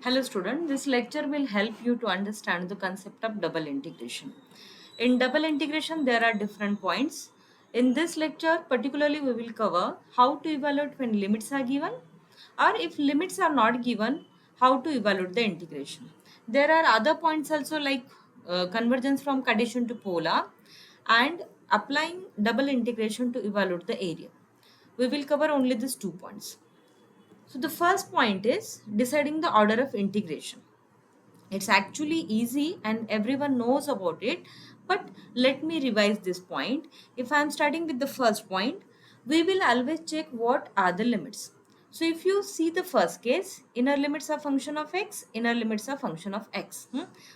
Hello student, this lecture will help you to understand the concept of double integration. In double integration there are different points. In this lecture particularly we will cover how to evaluate when limits are given, or if limits are not given, how to evaluate the integration. There are other points also like convergence from Cartesian to polar and applying double integration to evaluate the area. We will cover only these 2 points. So the first point is deciding the order of integration. It's actually easy and everyone knows about it, but let me revise this point. If I am starting with the first point, we will always check what are the limits. So if you see the first case, inner limits are function of x, inner limits are function of x.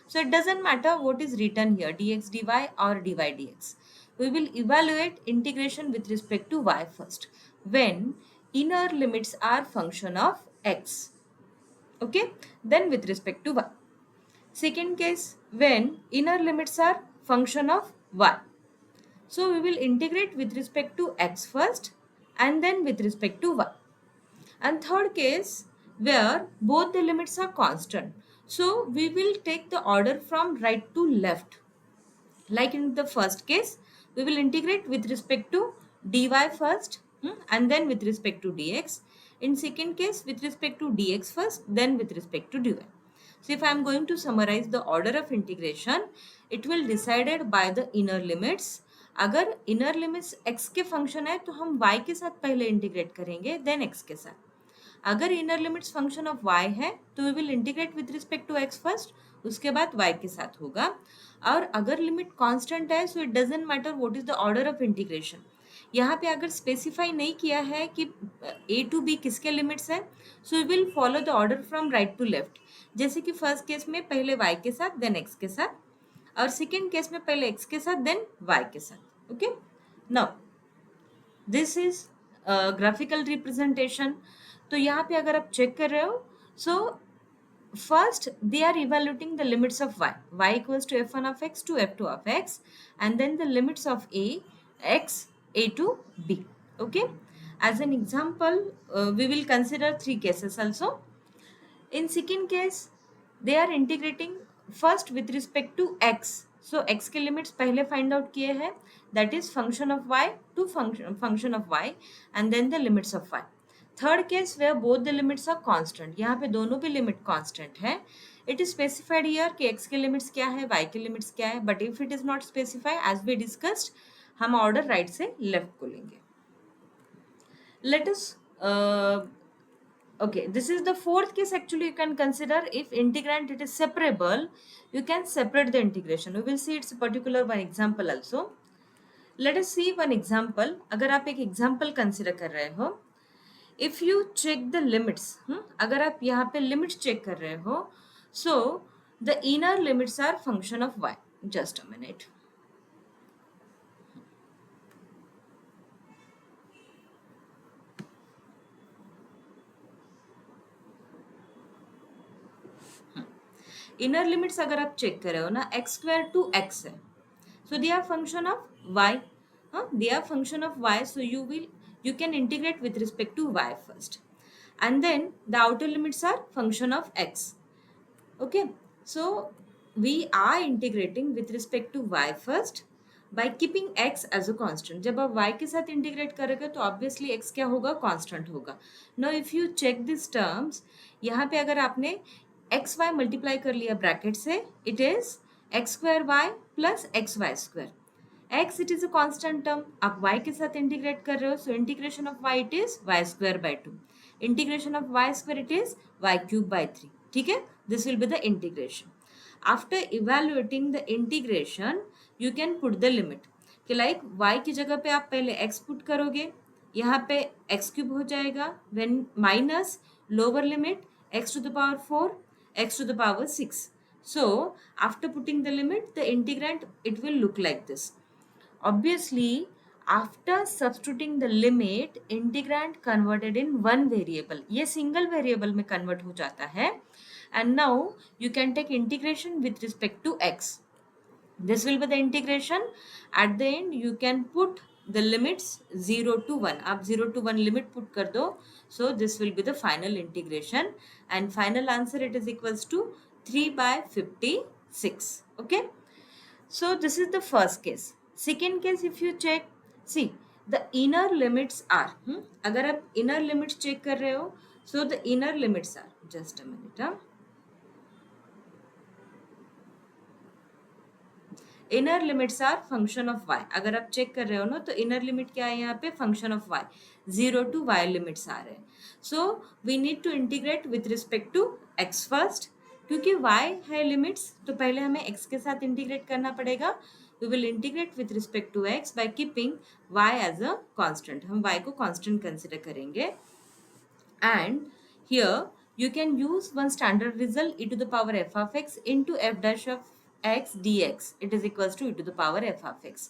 So it doesn't matter what is written here, dx dy or dy dx. We will evaluate integration with respect to y first, when inner limits are function of x. Okay, then with respect to y. Second case, when inner limits are function of y. So we will integrate with respect to x first and then with respect to y. And third case, where both the limits are constant. So we will take the order from right to left. Like in the first case, we will integrate with respect to dy first and then with respect to dx. In second case, with respect to dx first, then with respect to dy. So if I am going to summarize the order of integration, it will decided by the inner limits. अगर inner limits x के function है तो हम y के साथ पहले integrate करेंगे then x के साथ. अगर inner limits function of y है तो we will integrate with respect to x first, उसके बाद y के साथ होगा. और अगर लिमिट कांस्टेंट है so it doesn't matter what is the order of integration. यहाँ पे अगर स्पेसिफाई नहीं किया है कि a टू b किसके लिमिट्स है, so we will follow the order from right to left. जैसे कि फर्स्ट केस में पहले y के साथ देन x के साथ, और सेकेंड केस में पहले x के साथ देन y के साथ. Okay, now this is graphical representation. तो यहाँ पे अगर आप चेक कर रहे हो, सो first they are evaluating the limits of y equals to f1 of x to f2 of x, and then the limits of a to b. Okay, as an example we will consider 3 cases also. In second case they are integrating first with respect to x. So x के limits पहले find out किए हैं, that is function of y to function of y and then the limits of y. Third case where both the limits are constant, यहाँ पे दोनों भी limit constant है. It is specified here कि x के limits क्या है, y के लिमिट्स क्या है, but if it is not specified as we discussed, हम ऑर्डर राइट से लेफ्ट को लेंगे. Let us okay, this is the fourth case. Actually you can consider if integrand it is separable, you can separate the integration. We will see its particular one example also. Let us see one example. अगर आप एक example consider कर रहे हो, if you check the limits, अगर आप यहाँ पे limits check कर रहे हो, so the inner limits are function of y. Just a minute. Inner limits अगर आप चेक कर रहे हो ना, एक्स स्क्वायर टू एक्स है, so they are function of y. They are function of y, so you can integrate with respect to y first, and then the outer limits are function of x. Okay, so we are integrating with respect to y first by keeping x as a constant. जब आप y के साथ integrate करोगे तो obviously x क्या होगा, constant होगा. Now if you check this terms, यहाँ पे अगर आपने एक्स वाई मल्टीप्लाई कर लिया ब्रैकेट से, it is x square y plus x y square. X it is a constant term, आप वाई के साथ इंटीग्रेट कर रहे हो, so integration of y it is y square by 2, integration of y square it is y cube by 3. ठीक है, this will be the integration. After evaluating the integration you can put the limit कि like y की जगह पे आप पहले x put करोगे, यहाँ पे एक्स क्यूब हो जाएगा, when minus lower limit x to the power 4, x to the power 6. So after putting the limit, the integrand it will look like this. Obviously after substituting the limit, integrand converted in one variable, ये single variable में convert हो जाता है. And now you can take integration with respect to x. This will be the integration. At the end you can put the limits 0 to 1, आप 0 to 1 limit put कर दो, so this will be the final integration and final answer it is equals to 3/56. Okay, so this is the first case. Second case, if you check, see the inner limits are, अगर आप inner limits check कर रहे हो, so the inner limits are, just a minute, inner limits are function of y. अगर आप check कर रहे हो ना तो इनर लिमिट क्या है यहाँ पे, function of y. 0 to y limits आ रहे हैं. So we need to integrate with respect to x first. क्योंकि वाई है लिमिट्स तो पहले हमें एक्स के साथ इंटीग्रेट करना पड़ेगा. We will integrate with respect to x by keeping y as a constant. हम वाई को कॉन्स्टेंट कंसिडर करेंगे. And here you can use one standard result, e to the power f of x into f dash of x dx, it is equals to e to the power f of x.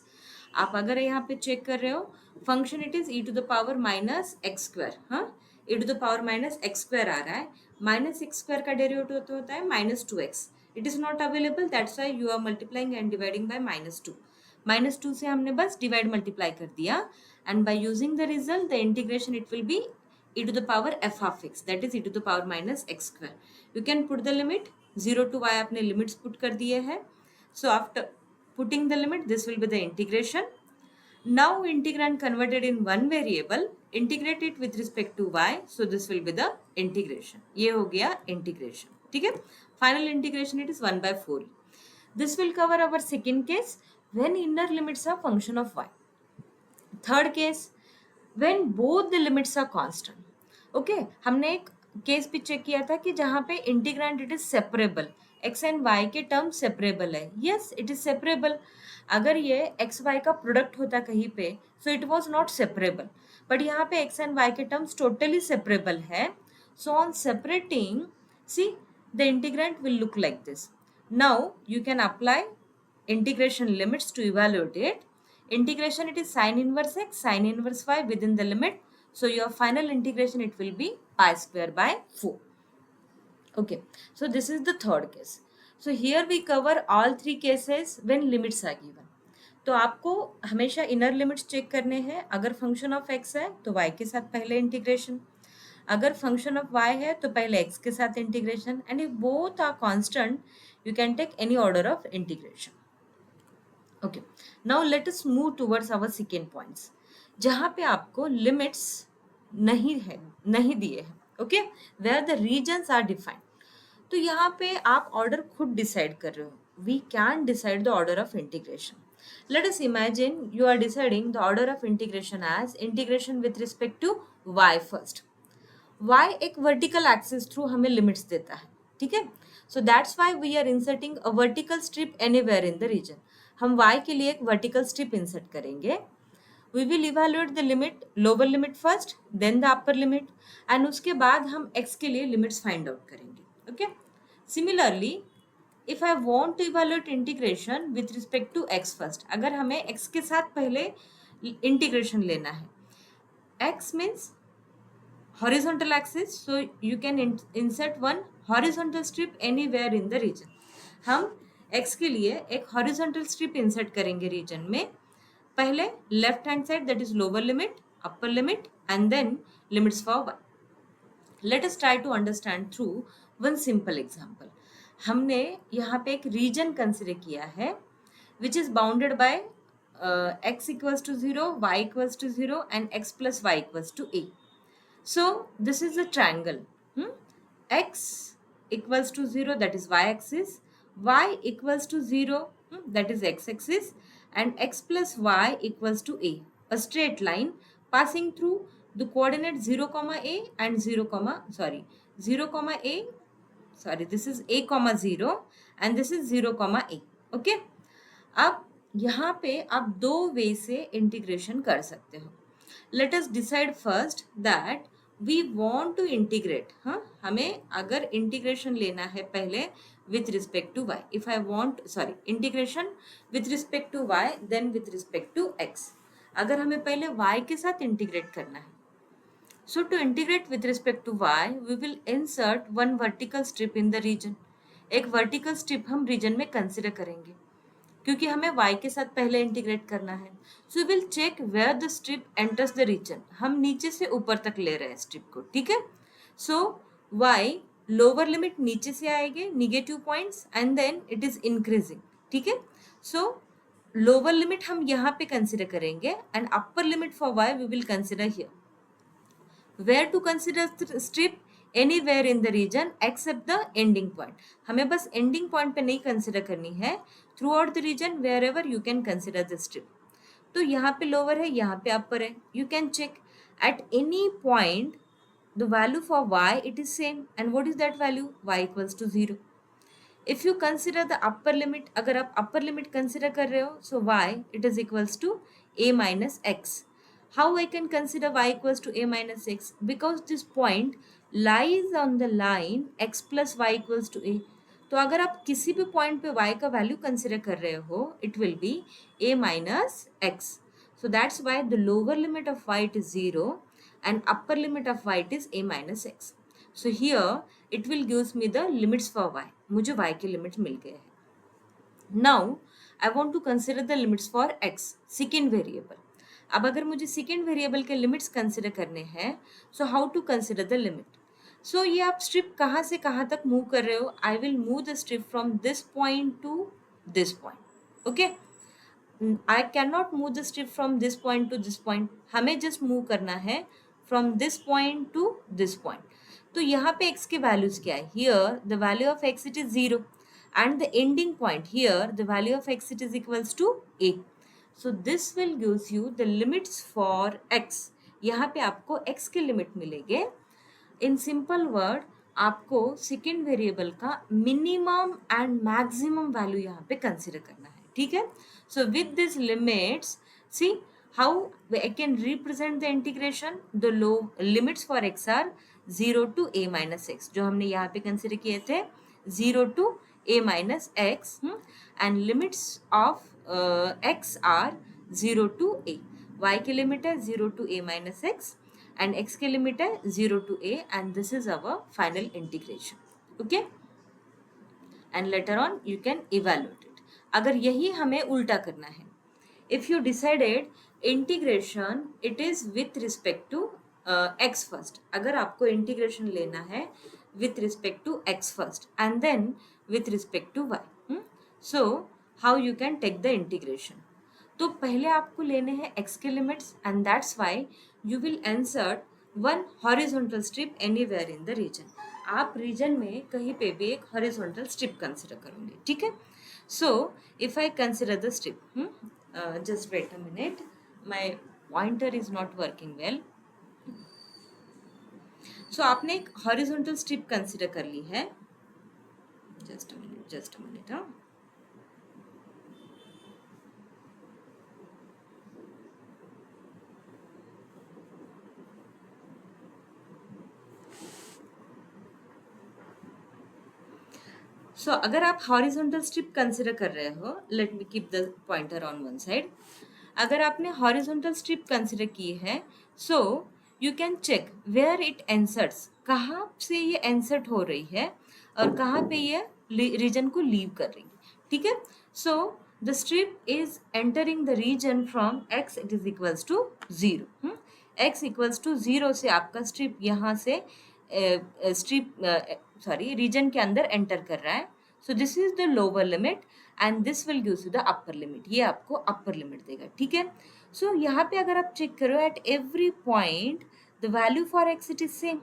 आप अगर यहाँ पे check कर रहे हो function it is e to the power minus x square. हाँ, e to the power minus x square आ रहा है. माइनस एक्स स्क्वायर का डेरिवेटिव होता है minus 2x. It is not available, that's why you are multiplying and dividing by -2. -2 से हमने बस डिवाइड मल्टीप्लाई कर दिया and by using the result the integration it will be e to the power f of x, that is e to the power minus x square. You can put the limit 0 to y, आपने limits put कर दिए हैं. So after putting the limit this will be the integration. Now integrand converted in one variable, integrate it with respect to y, so this will be the integration. ये हो गया integration. ठीक है, final integration it is 1/4. This will cover our second case when inner limits are function of y. Third case, when both the limits are constant. Okay, हमने एक case भी check किया था कि जहाँ पे integrand it is separable, x and y के term separable है. Yes, it is separable. अगर ये एक्स वाई का प्रोडक्ट होता कहीं पे so it was not separable, but यहाँ पे एक्स एंड वाई के टर्म्स टोटली सेपरेबल है. So on separating, see the integrand will look like this. Now you can apply integration limits to evaluate it. Integration it is sin inverse x, sin inverse y within the limit. So your final integration it will be pi square by 4. Okay, so this is the third case. So here we cover all three cases when limits are given. तो आपको हमेशा inner limits check करने हैं. अगर function of x है तो Y के साथ पहले इंटीग्रेशन, अगर फंक्शन ऑफ वाई है तो पहले एक्स के साथ integration, and if both are constant you can take any order of integration. Okay, now let us move towards our second points जहाँ पे आपको लिमिट्स नहीं दिए हैं. Okay, where the regions are defined. तो यहाँ पे आप ऑर्डर खुद डिसाइड कर रहे हो. We can decide the order of integration. Let us imagine you are deciding the order of integration as integration with respect to y first. Y एक vertical axis through हमें लिमिट्स देता है. ठीक है, so that's why we are inserting a vertical strip anywhere in the region. हम y के लिए एक वर्टिकल स्ट्रिप इंसर्ट करेंगे. We will evaluate the limit, lower limit first then the upper limit, and उसके बाद हम x के लिए लिमिट्स फाइंड आउट करेंगे. Okay, similarly if I want to evaluate integration with respect to x first, अगर हमें x के साथ पहले इंटीग्रेशन लेना है. x means horizontal axis, so you can insert one horizontal strip anywhere in the region. हम x के लिए एक हॉरिजॉन्टल स्ट्रिप इंसर्ट करेंगे रीजन में. पहले left hand side that is lower limit, upper limit and then limits for y. Let us try to understand through one simple example. हमने यहाँ पे एक रीजन कंसिडर किया है which is bounded by x equals to 0, y equals to 0 and x plus y equals to a. So this is a triangle. X equals to 0, that is y axis, y equals to 0, that is x axis, and x plus y equals to a straight line passing through the coordinate 0 comma a and 0 comma a, this is a comma 0 and this is 0 comma a. Okay, अब यहाँ पे आप दो वे से integration कर सकते हो. Let us decide first that we want to integrate. हाँ, हमें अगर इंटीग्रेशन लेना है पहले with respect to y, if I want integration with respect to y then with respect to x. अगर हमें पहले वाई के साथ इंटीग्रेट करना है, so to integrate with respect to y we will insert one vertical strip in the region. एक vertical strip हम region में कंसिडर करेंगे क्योंकि हमें y के साथ पहले इंटीग्रेट करना है. So will check where the strip enters the region. हम नीचे से ऊपर तक ले रहे हैं स्ट्रिप को, ठीक है. सो y लोअर लिमिट नीचे से आएंगे negative points and then it is increasing, ठीक है. सो लोअर लिमिट हम यहाँ पे कंसिडर करेंगे and upper limit for y we will consider here. Where to consider strip? Anywhere in the region except the ending point. हमें बस ending point पे नहीं consider करनी है. Throughout the region wherever you can consider the strip. तो यहाँ पे lower है, यहाँ पे upper है. You can check at any point the value for y it is same. And what is that value? Y equals to 0. If you consider the upper limit, अगर आप upper limit consider कर रहे हो, so y it is equals to a minus x. How I can consider y equals to a minus x? Because this point lies on the line x plus y equals to a. तो अगर आप किसी भी point पे y का value consider कर रहे हो, it will be a minus x. So that's why the lower limit of y it is 0 and upper limit of y it is a minus x. So here it will gives me the limits for y. मुझे y के limits मिल गए हैं. Now I want to consider the limits for x, second variable. अब अगर मुझे second variable के limits consider करने हैं, so how to consider the limit. So ये आप स्ट्रिप कहाँ से कहाँ तक मूव कर रहे हो. I will move the strip from this point two this point. Okay, I can not move the strip from this point two this point. हमें जस्ट मूव करना है from this point two this point. तो यहाँ पे x के values क्या है. Here the value of x it is 0 and the ending point here the value of x it is equals to a. So this will gives you the limits for x. यहाँ पे आपको x के limit मिलेंगे. In simple word आपको second variable का minimum and maximum value यहाँ पे consider करना है, ठीक है. So with this limits see how I can represent the integration. The low limits for x are 0 to a minus x, जो हमने यहाँ पे कंसिडर किए थे 0 to a minus x, and limits of x are 0 to a. y की limit है 0 to a minus x and x की limit है 0 to a, and this is our final integration. Okay, and later on you can evaluate it. अगर यही हमें उल्टा करना है, if you decided integration it is with respect to x first. अगर आपको इंटीग्रेशन लेना है with respect to x first and then with respect to y. So how you can take the integration? तो पहले आपको लेने हैं x के limits and that's why you will insert one horizontal strip anywhere in the region. आप reason में कहीं पे भी एक horizontal strip कंसिडर करोगे, ठीक है. So if I consider the strip, just wait a minute, my pointer is not working well. So आपने एक हॉरिजॉन्टल स्ट्रिप कंसिडर कर ली है. Just a minute. सो अगर आप हॉरिजॉन्टल स्ट्रिप कंसिडर कर रहे हो, let me keep the pointer on one side. अगर आपने हॉरिजॉन्टल स्ट्रिप कंसिडर की है, so you can check where it inserts. कहाँ से ये इंसर्ट हो रही है और कहाँ पे ये रीजन को लीव कर रही है, ठीक है. So the strip is entering the region from x it is equals to 0. x equals to 0 से आपका स्ट्रिप यहाँ से रीजन के अंदर एंटर कर रहा है. So this is the lower limit and this will gives you the upper limit. ये आपको अपर लिमिट देगा, ठीक है. सो यहाँ पे अगर आप चेक करो at every point the value for x it is same.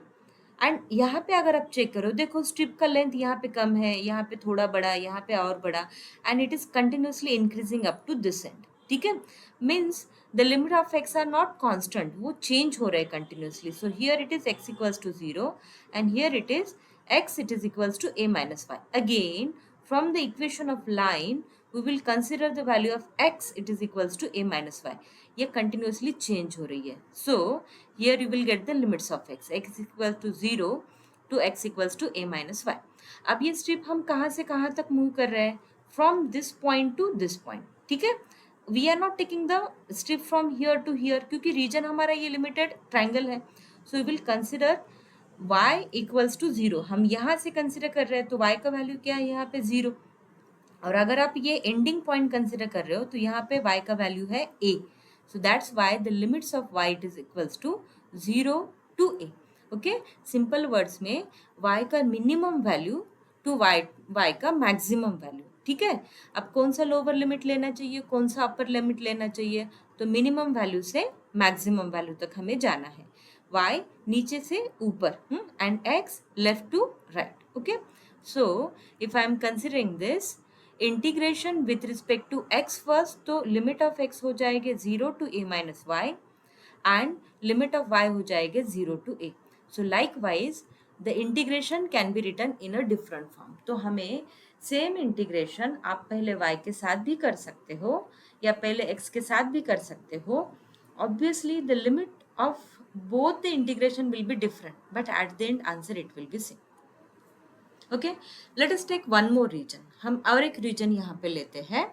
And यहाँ पे अगर आप चेक करो, देखो स्ट्रिप का लेंथ यहाँ पे कम है, यहाँ पे थोड़ा बड़ा, यहाँ पे और बड़ा, and it is continuously increasing up to this end, ठीक है. Means the limit of x are not constant, वो change हो रहे हैं continuously. So here it is x equals to 0 and here it is x it is equals to a minus y. Again from the equation of line we will consider the value of x it is equals to a minus y. ये continuously change हो रही है. So here you will get the limits of x. x is equals to 0 to x equals to a minus y. अब ये strip हम कहाँ से कहाँ तक move कर रहे हैं? From this point to this point, ठीक है. We are not taking the strip from here to here क्योंकि region हमारा ये limited triangle है. So we will consider y equals to 0. हम यहाँ से consider कर रहे हैं तो y का value क्या है यहाँ पे 0 और अगर आप ये एंडिंग पॉइंट कंसिडर कर रहे हो तो यहाँ पे y का वैल्यू है a, so that's why the limits of y it is equals to 0 to a. Okay, simple words में y का मिनिमम वैल्यू टू y का मैक्सिमम वैल्यू. ठीक है, अब कौन सा लोअर लिमिट लेना चाहिए, कौन सा अपर लिमिट लेना चाहिए, तो मिनिमम वैल्यू से मैक्सिमम वैल्यू तक हमें जाना है. y नीचे से ऊपर and x left to right. Okay, so if I am considering this integration with respect to x first, तो लिमिट ऑफ x हो जाएगा 0 to a minus y and limit of y हो जाएगा 0 to a. So likewise the integration can be written in a different form. तो हमें same integration आप पहले y के साथ भी कर सकते हो या पहले x के साथ भी कर सकते हो. Obviously the limit of both the integration will be different, but at the end answer it will be same. Okay, let us take one more region. हम और एक region यहाँ पे लेते हैं.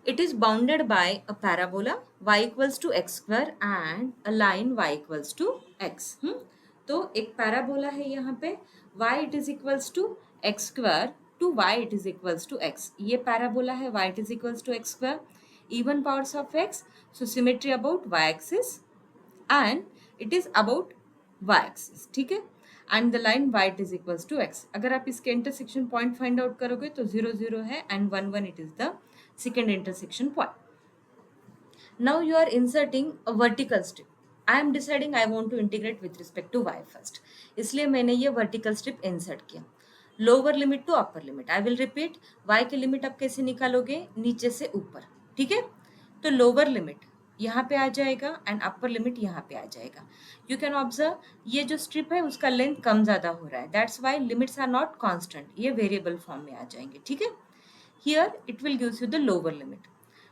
It is bounded by a parabola y equals to x square and a line y equals to x. तो एक parabola है यहाँ पे, y it is equals to x square to y it is equals to x. ये parabola है, y it is equals to x square, even powers of x, so symmetry about y axis and it is about y axis. ठीक है, and the line y it is equals to x. अगर आप इसके intersection point find out करोगे तो 0 0 है and 1 1 it is the second intersection point. Now you are inserting a vertical strip. I am deciding I want to integrate with respect to y first, इसलिए मैंने ये vertical strip insert किया. Lower limit to upper limit, I will repeat. y की limit आप कैसे निकालोगे, नीचे से ऊपर. ठीक है, तो लोअर लिमिट यहाँ पे आ जाएगा एंड अपर लिमिट यहाँ पे आ जाएगा. यू कैन ऑब्जर्व ये जो स्ट्रिप है उसका लेंथ कम ज़्यादा हो रहा है, that's why limits are not constant, ये वेरिएबल फॉर्म में आ जाएंगे. ठीक है, here it will gives you the lower limit.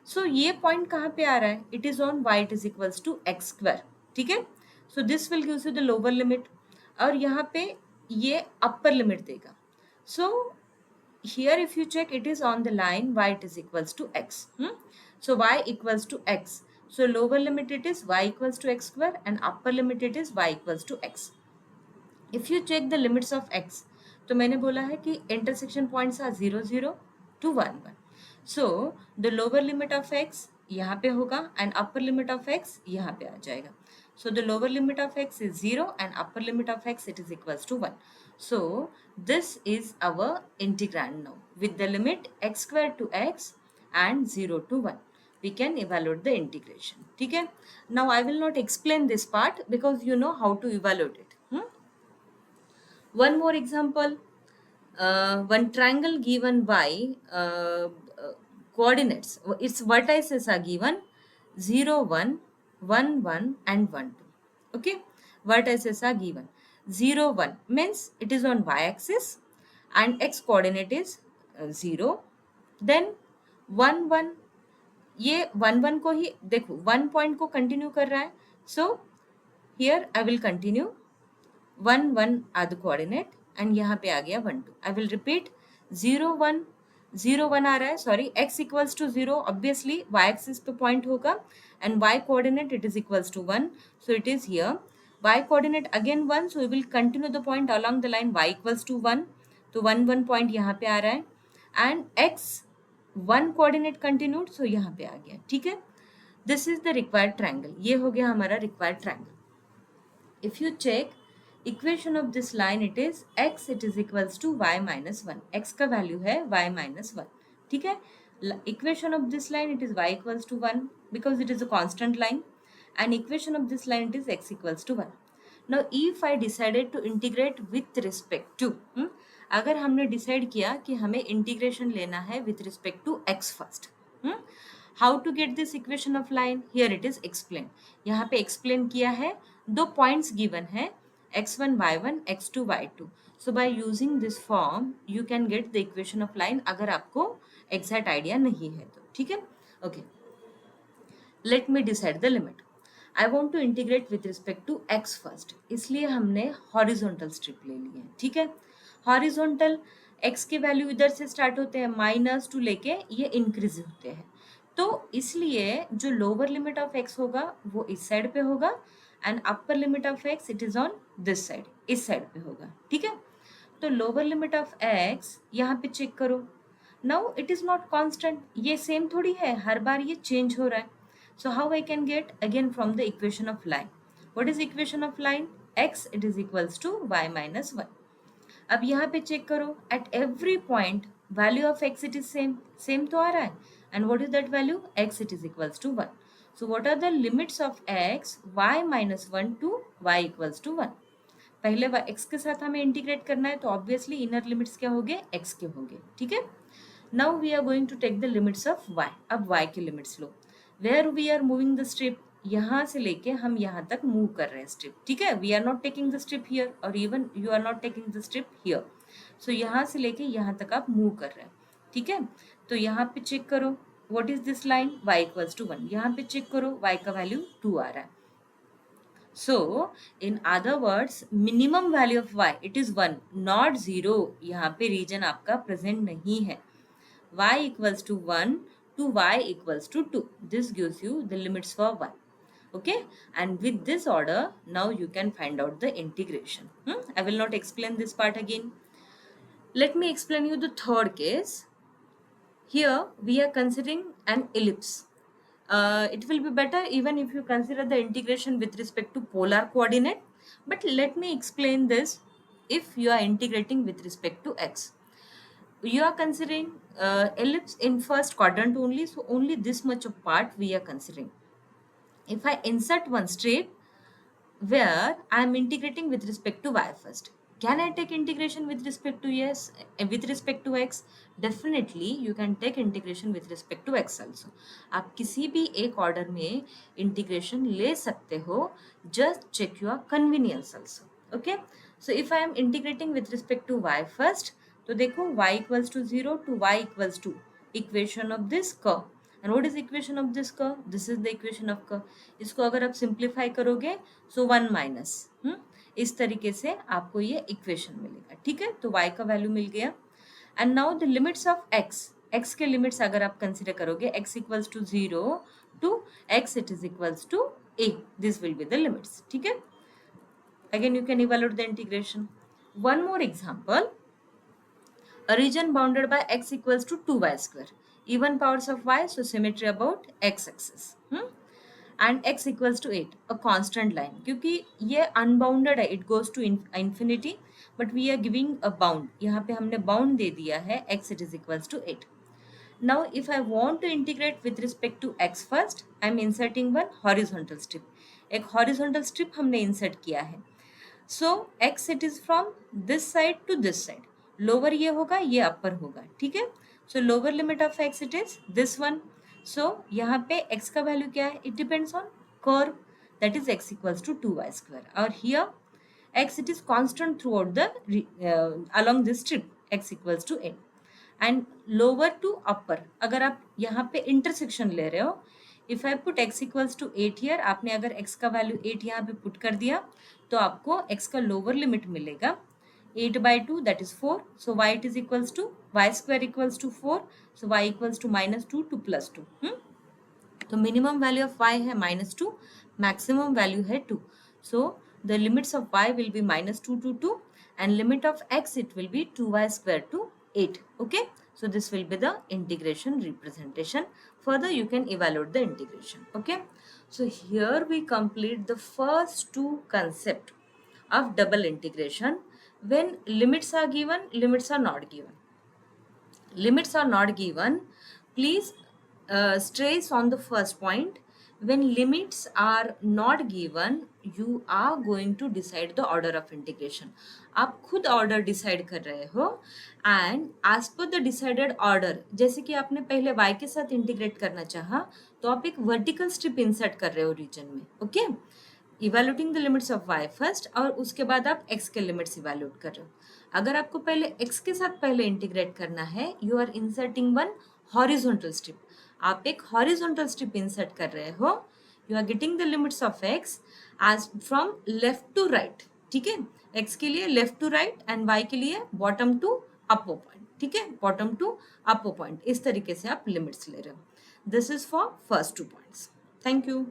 So ये पॉइंट कहाँ पे आ रहा है, it is on y it is equals to x square. ठीक है, so this will gives you the lower limit और यहाँ पे ये अपर लिमिट देगा. सो here if you check it is on the line y it is equals to x. So y equals to x, so lower limit it is y equals to x square and upper limit it is y equals to x. If you check the limits of x, तो मैंने बोला है कि intersection points are 0 0 to 1 1. So the lower limit of x यहाँ पे होगा and upper limit of x यहाँ पे आ जाएगा. So the lower limit of x is 0 and upper limit of x it is equals to 1. So this is our integrand now with the limit x square to x and 0 to 1. We can evaluate the integration. ठीक है, now I will not explain this part because you know how to evaluate it. One more example. One triangle given by coordinates, its vertices are given 0 1 1 1 and 1 2. Okay, vertices are given 0 1 means it is on y axis and x coordinate is 0. then 1 1, ये 1 1 को ही देखो 1 point को continue कर रहा है. So here I will continue 1 1 are the coordinate and यहाँ पे आ गया 1 2. आई विल रिपीट 0 1 0 1 आ रहा है, sorry x equals to 0, obviously y axis पे पॉइंट होगा and y coordinate it is equals to 1, so it is here y coordinate again 1, so we will continue the point along the line y equals to 1, तो 1 1 point यहाँ पे आ रहा है and x 1 coordinate continued, so यहाँ पे आ गया. ठीक है, this is the required triangle, ये हो गया हमारा required triangle. If you check equation of this line it is x it is equals to y minus 1, x का वैल्यू है y माइनस 1. ठीक है, equation of this line it is y equals to 1 because it is a constant line and equation of this line it is x equals to 1. Now if I decided to integrate with respect to, अगर हमने decide किया कि हमें integration लेना है with respect to x first, how to get this equation of line, here it is explained. यहाँ पे explain किया है, दो points given है x1 y1 x2 y2. So by using this form you can get the equation of line अगर आपको exact idea नहीं है तो. ठीक है, okay, let me decide the limit. I want to integrate with respect to x first, इसलिए हमने horizontal strip ले ली है. ठीक है, हॉरिजॉन्टल x के वैल्यू इधर से स्टार्ट होते हैं -2 लेके ये इंक्रीज होते हैं, तो इसलिए जो लोअर लिमिट ऑफ x होगा वो इस साइड पे होगा and upper limit of x it is on this side, इस साइड पे होगा. ठीक है, तो लोअर लिमिट ऑफ x यहाँ पे चेक करो, now it is not constant, ये सेम थोड़ी है, हर बार ये चेंज हो रहा है. So how I can get again from the equation of line. What is equation of line? x it is equals to y minus 1. अब यहाँ पे चेक करो, at every point value of x it is same, same तो आ रहा है. And what is that value? x it is equals to 1. So what are the limits of x y minus 1 to y equals to 1. पहले x के साथ हमें integrate करना है, तो ऑब्वियसली इनर लिमिट्स क्या होंगे? x के होंगे. ठीक है. Now we are going to take the limits of y. अब y के लिमिट्स लो. Where we are moving the strip, यहाँ से लेके हम यहाँ तक मूव कर रहे हैं स्ट्रिप. ठीक है. We are not taking the strip here, और even you are not taking the strip here. So यहाँ से लेके यहाँ तक आप मूव कर रहे हैं. ठीक है. तो यहाँ पे चेक करो, what is this line? y equals to 1. यहाँ पे चेक करो, y का वैल्यू 2 आ रहा है. So, in other words, minimum value of y, it is 1, not 0. यहाँ पे region आपका present नहीं है. y equals to 1 to y equals to 2. This gives you the limits for y. Okay, and with this order, now you can find out the integration. I will not explain this part again. Let me explain you the third case. Here we are considering an ellipse. It will be better even if you consider the integration with respect to polar coordinate, but let me explain this. If you are integrating with respect to x, you are considering ellipse in first quadrant only, so only this much of part we are considering. If I insert one strip where I am integrating with respect to y first, can I take integration with respect to with respect to x? Definitely you can take integration with respect to x also. आप किसी भी एक order में integration ले सकते हो, just check your convenience also. Okay, so if I am integrating with respect to y first, तो देखो y equals to 0 to y equals to equation of this curve. And what is equation of this curve? This is the equation of curve. इसको अगर आप simplify करोगे, सो 1 minus, इस तरीके से आपको ये इक्वेशन मिलेगा. ठीक है. तो y का वैल्यू मिल गया. And now the limits of x, x के लिमिट्स अगर आप कंसिडर करोगे, x equals to 0 to x it is equals to a. This will be the limits. ठीक है. Again you can evaluate the integration. One more example. A region bounded by x equals to 2y square. Even powers of y, so symmetry about x axis. And x equals to 8, a constant line. क्योंकि ये unbounded है, it goes to infinity, but we are giving a bound. यहाँ पे हमने bound दे दिया है, x it is equals to 8. Now, if I want to integrate with respect to x first, I am inserting one horizontal strip. एक horizontal strip हमने insert किया है. So x it is from this side to this side. Lower ये होगा, ये upper होगा. ठीक है. So lower limit of x it is this one. So यहाँ पे x का वैल्यू क्या है? It depends on curve, that is x equals to 2y square. और here x it is constant throughout the along this strip, x equals to 8. And lower to upper, अगर आप यहाँ पे intersection ले रहे हो, if I put x equals to 8 here, आपने अगर x का वैल्यू 8 यहाँ पे पुट कर दिया, तो आपको x का लोअर लिमिट मिलेगा 8 by 2, that is 4. So y it is equals to y square equals to 4. So y equals to minus 2 to plus 2. तो minimum value of y है minus 2, maximum value है 2. So the limits of y will be minus 2 to 2, and limit of x it will be 2y square to 8. Okay. So this will be the integration representation. Further you can evaluate the integration. Okay. So here we complete the first two concepts of double integration. When limits are given, limits are not given. Limits are not given, please stress on the first point. When limits are not given, you are going to decide the order of integration. आप खुद order decide कर रहे हो, and as per the decided order, जैसे कि आपने पहले y के साथ इंटीग्रेट करना चाहा, तो आप एक वर्टिकल स्ट्रिप इंसर्ट कर रहे हो रीजन में. Okay. Evaluating the limits of y first, और उसके बाद आप x के लिमिट्स इवेल्यूट कर रहे हो. अगर आपको पहले x के साथ पहले इंटीग्रेट करना है, you are inserting one horizontal strip. आप एक हॉरिजॉन्टल स्ट्रिप इंसर्ट कर रहे हो. You are getting the limits of x as from left to right. ठीक है. x के लिए left to right and y के लिए बॉटम टू अपर पॉइंट. ठीक है. बॉटम टू अपर पॉइंट, इस तरीके से आप लिमिट्स ले रहे हो. This is for first 2 points. Thank you.